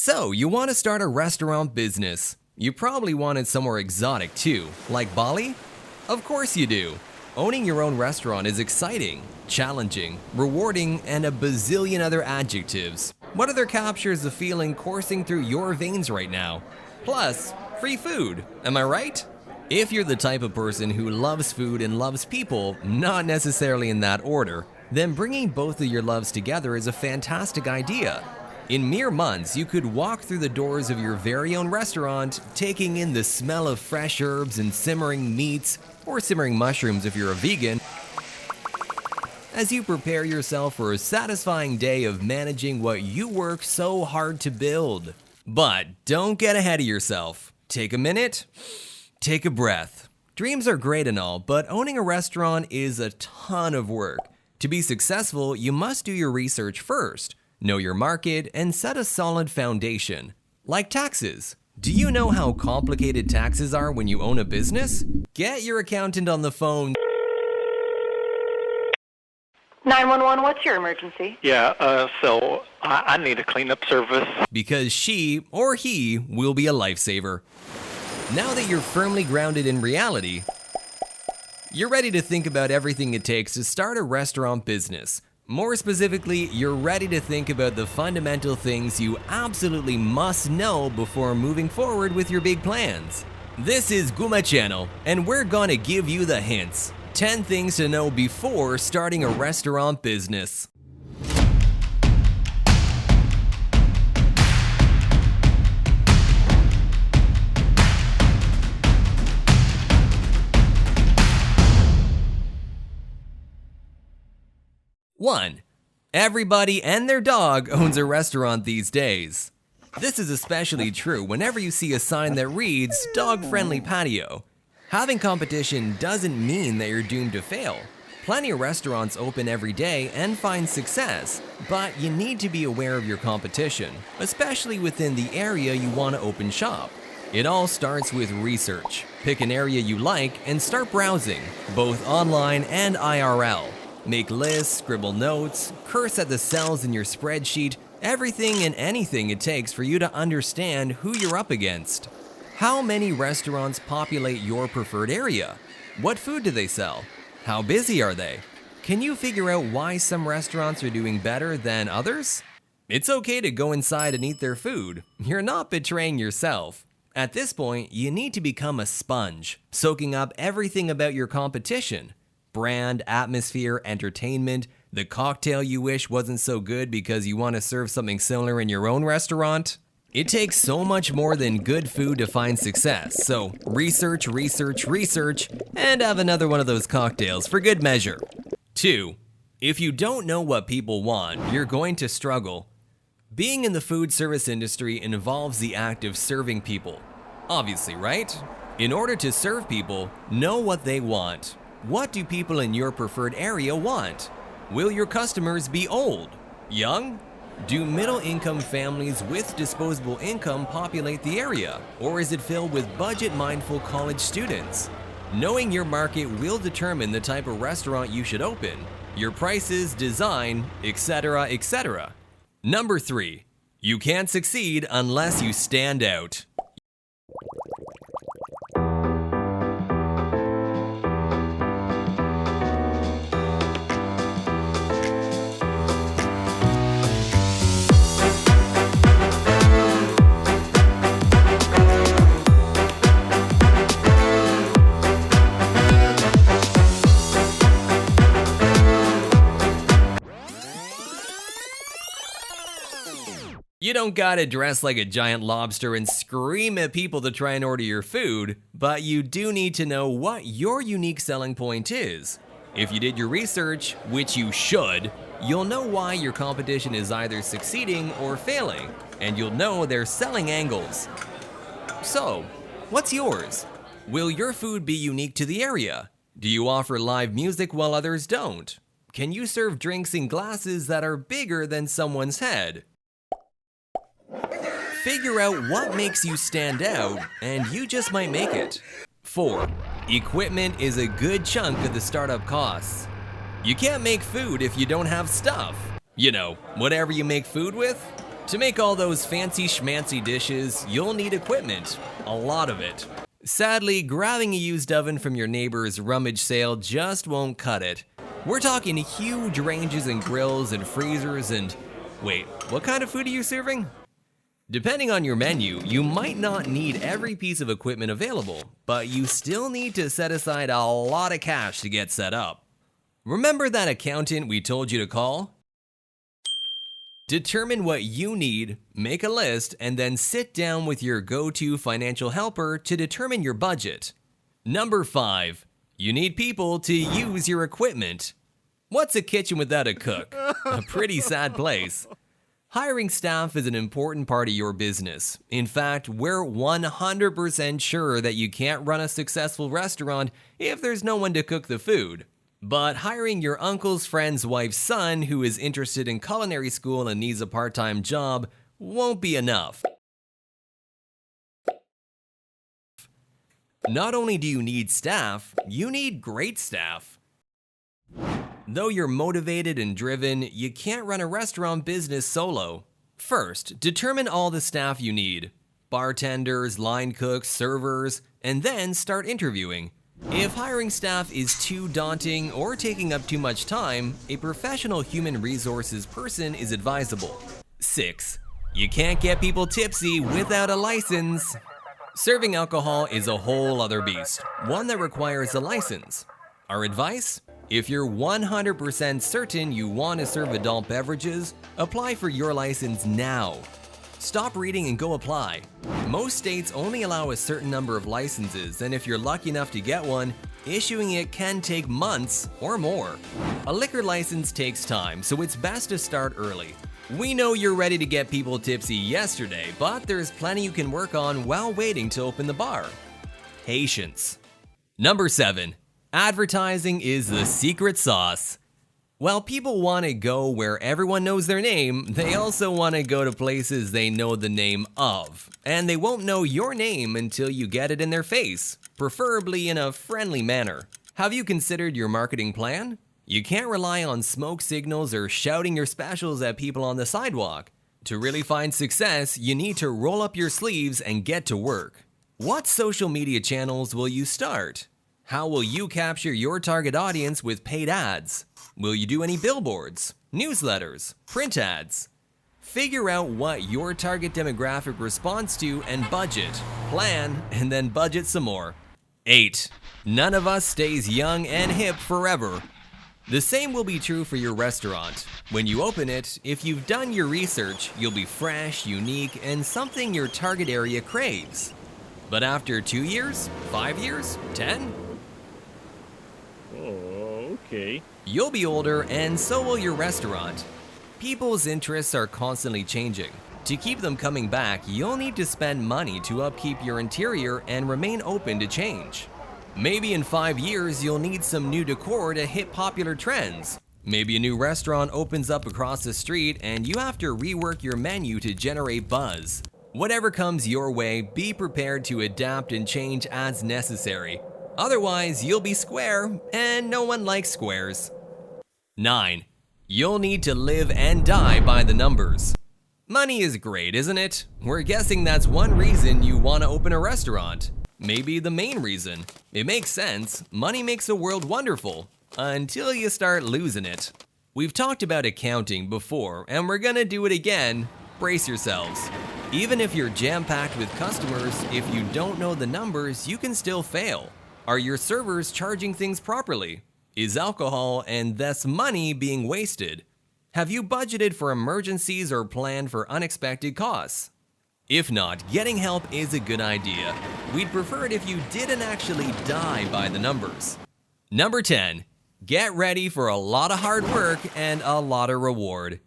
So, you want to start a restaurant business. You probably want it somewhere exotic too, like Bali? Of course you do. Owning your own restaurant is exciting, challenging, rewarding, and a bazillion other adjectives. What other captures the feeling coursing through your veins right now? Plus, free food, am I right? If you're the type of person who loves food and loves people, not necessarily in that order, then bringing both of your loves together is a fantastic idea. In mere months, you could walk through the doors of your very own restaurant, taking in the smell of fresh herbs and simmering meats, or simmering mushrooms if you're a vegan, as you prepare yourself for a satisfying day of managing what you work so hard to build. But don't get ahead of yourself. Take a minute, take a breath. Dreams are great and all, but owning a restaurant is a ton of work. To be successful, you must do your research first, know your market, and set a solid foundation. Like taxes. Do you know how complicated taxes are when you own a business? Get your accountant on the phone. 911, what's your emergency? So I need a cleanup service. Because she or he will be a lifesaver. Now that you're firmly grounded in reality, you're ready to think about everything it takes to start a restaurant business. More specifically, you're ready to think about the fundamental things you absolutely must know before moving forward with your big plans. This is Guma Channel, and we're gonna give you the hints. 10 things to know before starting a restaurant business. One, everybody and their dog owns a restaurant these days. This is especially true whenever you see a sign that reads dog-friendly patio. Having competition doesn't mean that you're doomed to fail. Plenty of restaurants open every day and find success, but you need to be aware of your competition, especially within the area you want to open shop. It all starts with research. Pick an area you like and start browsing, both online and IRL. Make lists, scribble notes, curse at the cells in your spreadsheet, everything and anything it takes for you to understand who you're up against. How many restaurants populate your preferred area? What food do they sell? How busy are they? Can you figure out why some restaurants are doing better than others? It's okay to go inside and eat their food. You're not betraying yourself. At this point, you need to become a sponge, soaking up everything about your competition. Brand, atmosphere, entertainment, the cocktail you wish wasn't so good because you want to serve something similar in your own restaurant. It takes so much more than good food to find success, so research, and have another one of those cocktails for good measure. 2. If you don't know what people want, you're going to struggle. Being in the food service industry involves the act of serving people. Obviously, right? In order to serve people, know what they want. What do people in your preferred area want? Will your customers be old? Young? Do middle-income families with disposable income populate the area, or is it filled with budget-mindful college students? Knowing your market will determine the type of restaurant you should open, your prices, design, etc., etc. Number 3. You can't succeed unless you stand out. You don't gotta dress like a giant lobster and scream at people to try and order your food, but you do need to know what your unique selling point is. If you did your research, which you should, you'll know why your competition is either succeeding or failing, and you'll know their selling angles. So, what's yours? Will your food be unique to the area? Do you offer live music while others don't? Can you serve drinks in glasses that are bigger than someone's head? Figure out what makes you stand out, and you just might make it. 4. Equipment is a good chunk of the startup costs. You can't make food if you don't have stuff. You know, whatever you make food with. To make all those fancy schmancy dishes, you'll need equipment, a lot of it. Sadly, grabbing a used oven from your neighbor's rummage sale just won't cut it. We're talking huge ranges and grills and freezers and… Wait, what kind of food are you serving? Depending on your menu, you might not need every piece of equipment available, but you still need to set aside a lot of cash to get set up. Remember that accountant we told you to call? Determine what you need, make a list, and then sit down with your go-to financial helper to determine your budget. Number 5. You need people to use your equipment. What's a kitchen without a cook? A pretty sad place. Hiring staff is an important part of your business. In fact, we're 100% sure that you can't run a successful restaurant if there's no one to cook the food. But hiring your uncle's friend's wife's son who is interested in culinary school and needs a part-time job won't be enough. Not only do you need staff, you need great staff. Though you're motivated and driven, you can't run a restaurant business solo. First, determine all the staff you need. Bartenders, line cooks, servers, and then start interviewing. If hiring staff is too daunting or taking up too much time, a professional human resources person is advisable. 6. You can't get people tipsy without a license. Serving alcohol is a whole other beast, one that requires a license. Our advice? If you're 100% certain you want to serve adult beverages, apply for your license now. Stop reading and go apply. Most states only allow a certain number of licenses, and if you're lucky enough to get one, issuing it can take months or more. A liquor license takes time, so it's best to start early. We know you're ready to get people tipsy yesterday, but there's plenty you can work on while waiting to open the bar. Patience. Number 7. Advertising is the secret sauce. While people want to go where everyone knows their name, they also want to go to places they know the name of. And they won't know your name until you get it in their face, preferably in a friendly manner. Have you considered your marketing plan? You can't rely on smoke signals or shouting your specials at people on the sidewalk. To really find success, you need to roll up your sleeves and get to work. What social media channels will you start? How will you capture your target audience with paid ads? Will you do any billboards, newsletters, print ads? Figure out what your target demographic responds to and budget, plan, and then budget some more. 8. None of us stays young and hip forever. The same will be true for your restaurant. When you open it, if you've done your research, you'll be fresh, unique, and something your target area craves. But after 2 years, 5 years, 10? Okay. You'll be older, and so will your restaurant. People's interests are constantly changing. To keep them coming back, you'll need to spend money to upkeep your interior and remain open to change. Maybe in 5 years, you'll need some new decor to hit popular trends. Maybe a new restaurant opens up across the street and you have to rework your menu to generate buzz. Whatever comes your way, be prepared to adapt and change as necessary. Otherwise, you'll be square, and no one likes squares. 9. You'll need to live and die by the numbers. Money is great, isn't it? We're guessing that's one reason you want to open a restaurant. Maybe the main reason. It makes sense. Money makes the world wonderful. Until you start losing it. We've talked about accounting before, and we're gonna do it again. Brace yourselves. Even if you're jam-packed with customers, if you don't know the numbers, you can still fail. Are your servers charging things properly? Is alcohol and thus money being wasted? Have you budgeted for emergencies or planned for unexpected costs? If not, getting help is a good idea. We'd prefer it if you didn't actually die by the numbers. Number 10. Get ready for a lot of hard work and a lot of reward.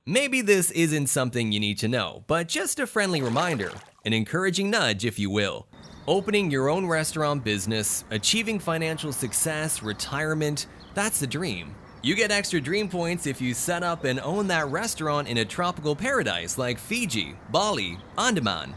Maybe this isn't something you need to know, but just a friendly reminder, an encouraging nudge if you will. Opening your own restaurant business, achieving financial success, retirement, that's the dream. You get extra dream points if you set up and own that restaurant in a tropical paradise like Fiji, Bali, Andaman.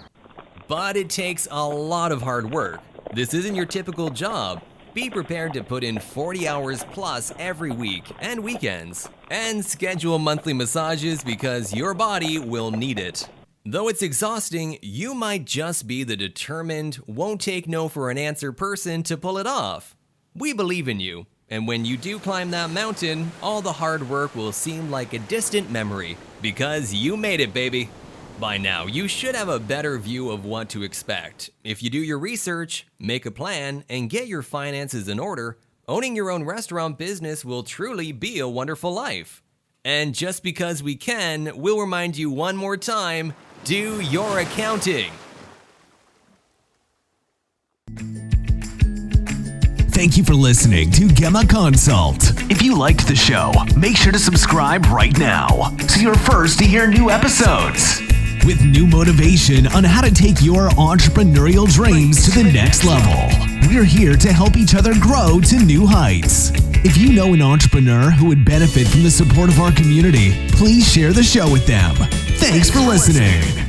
But it takes a lot of hard work. This isn't your typical job. Be prepared to put in 40 hours plus every week and weekends. And schedule monthly massages because your body will need it. Though it's exhausting, you might just be the determined, won't take no for an answer person to pull it off. We believe in you, and when you do climb that mountain, all the hard work will seem like a distant memory because you made it, baby. By now, you should have a better view of what to expect. If you do your research, make a plan, and get your finances in order, owning your own restaurant business will truly be a wonderful life. And just because we can, we'll remind you one more time, do your accounting. Thank you for listening to Gemma Consult. If you liked the show, make sure to subscribe right now so you're first to hear new episodes. With new motivation on how to take your entrepreneurial dreams to the next level. We're here to help each other grow to new heights. If you know an entrepreneur who would benefit from the support of our community, please share the show with them. Thanks for listening.